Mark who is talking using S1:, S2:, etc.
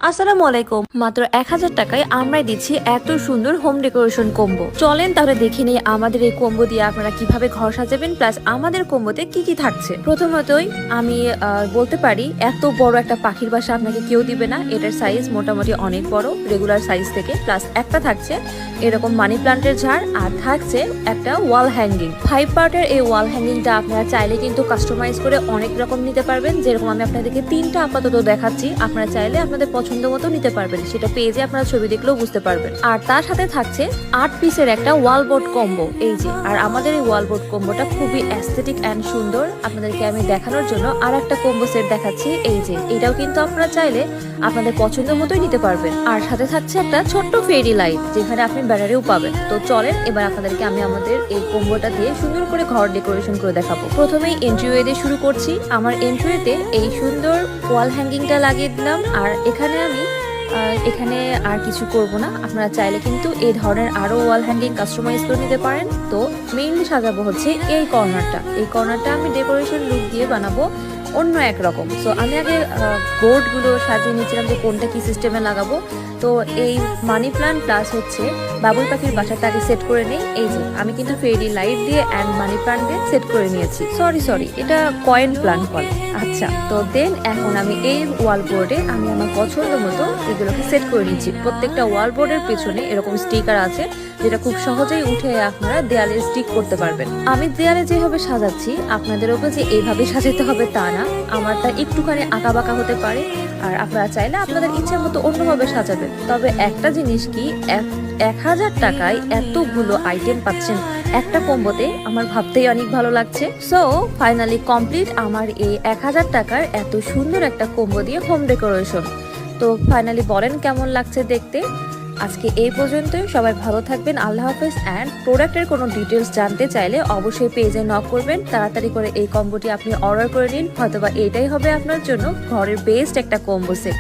S1: আসসালামু আলাইকুম। মাত্র 1000 টাকায় আমরাই দিচ্ছি এত সুন্দর হোম ডেকোরেশন কম্বো। চলেন তাহলে দেখে নিই আমাদের এই কম্বো দিয়ে আপনারা কিভাবে ঘর সাজাবেন, প্লাস আমাদের কম্বোতে কি কি থাকছে। প্রথমতই আমি বলতে পারি এত বড় একটা পাখির বাসা আপনাকে কেউ দিবে না। এটার সাইজ মোটামুটি অনেক বড়, রেগুলার সাইজ থেকে। প্লাস একটা থাকছে এরকম মানি প্লান্টের ঝাড়, আর থাকছে একটা ওয়াল হ্যাঙ্গিং। 5 পার্টের এই ওয়াল হ্যাঙ্গিংটা আপনারা চাইলে কিন্তু কাস্টমাইজ করে অনেক রকম নিতে পারবেন। যেরকম আমি আপনাদেরকে 3টা আপাতত দেখাচ্ছি, আপনারা চাইলে আপনাদের পছন্দ মতো নিতে পারবেন। সেটা পেজে আপনারা ছবি দেখলেও বুঝতে পারবেন। আর তার সাথে থাকছে 8 পিসের একটা ওয়াল বোর্ড কম্বো, এই যে। আর আমাদের এই ওয়াল বোর্ড কম্বোটা খুবই অ্যাস্থেটিক অ্যান্ড সুন্দর। আপনাদেরকে আমি দেখানোর জন্য আর একটা কম্বো সেট দেখাচ্ছি, এই যে। এটাও কিন্তু আপনারা চাইলে আপনাদের পছন্দ মতোই নিতে পারবেন। আর সাথে থাকছে একটা ছোট্ট ফেরি লাইট, যেখানে আপনি ব্যানারেও পাবেন। তো চলেন এবার আপনাদেরকে আমি আমাদের এই কম্বোটা দিয়ে সুন্দর করে ঘর ডেকোরেশন করে দেখাবো। প্রথমেই এন্ট্রিওয়ে দিয়ে শুরু করছি। আমার এন্ট্রিওয়েতে এই সুন্দর ওয়াল হ্যাঙ্গিংটা লাগিয়ে দিলাম। আর এখানে আর কিছু করব না। আপনারা চাইলে কিন্তু এই ধরনের আরো ওয়াল হ্যাঙ্গিং কাস্টমাইজ করে নিতে পারেন। তো মেইনলি সাজাবো হচ্ছে এই কর্নারটা আমি ডেকোরেশন লুক দিয়ে বানাবো অন্য একরকম। সো আমি আগে বোর্ডগুলো সাজিয়ে নিয়েছিলাম যে কোনটা কি সিস্টেমে লাগাবো। তো এই মানি প্লান্ট প্লাস হচ্ছে বাবুই পাখির বাসাটা আগে সেট করে নেই। এই যে আমি কিন্তু ফেরি লাইট দিয়ে অ্যান্ড মানি প্লান্ট দিয়ে সেট করে নিয়েছি। সরি এটা কয়েন প্লান্ট বলে। আচ্ছা, তো দেন এখন আমি এই ওয়াল বোর্ডে আমি আমার পছন্দ মতো এগুলোকে সেট করে নিচ্ছি। প্রত্যেকটা ওয়াল বোর্ডের পেছনে এরকম স্টিকার আছে, যেটা খুব সহজেই উঠে আপনারা দেয়ালে স্টিক করতে পারবেন। আমি দেয়ালে যেভাবে সাজাচ্ছি আপনাদের ওপর যে এইভাবে সাজাতে হবে তা না, আমারটা একটুখানি আঁকা বাঁকা হতে পারে। আর আপনারা চাইলে আপনাদের ইচ্ছা মতো অন্যভাবে সাজাবেন। তবে একটা জিনিস কি, 1000 টাকায় এতগুলো আইটেম পাচ্ছেন একটা কম্বোতে, আমার ভাবতেই অনেক ভালো লাগছে। সো ফাইনালি কমপ্লিট আমার এই 1000 টাকার এত সুন্দর একটা কম্বো দিয়ে হোম ডেকোরেশন। তো ফাইনালি বলেন কেমন লাগছে দেখতে। আজকে এই পর্যন্তই। সবাই ভালো থাকবেন, আল্লাহ হাফেজ। অ্যান্ড প্রোডাক্টের কোনো ডিটেলস জানতে চাইলে অবশ্যই পেজে নক করবেন। তাড়াতাড়ি করে এই কম্বোটি আপনি অর্ডার করে নিন, হয়তোবা এটাই হবে আপনার জন্য ঘরের বেস্ট একটা কম্বো সেট।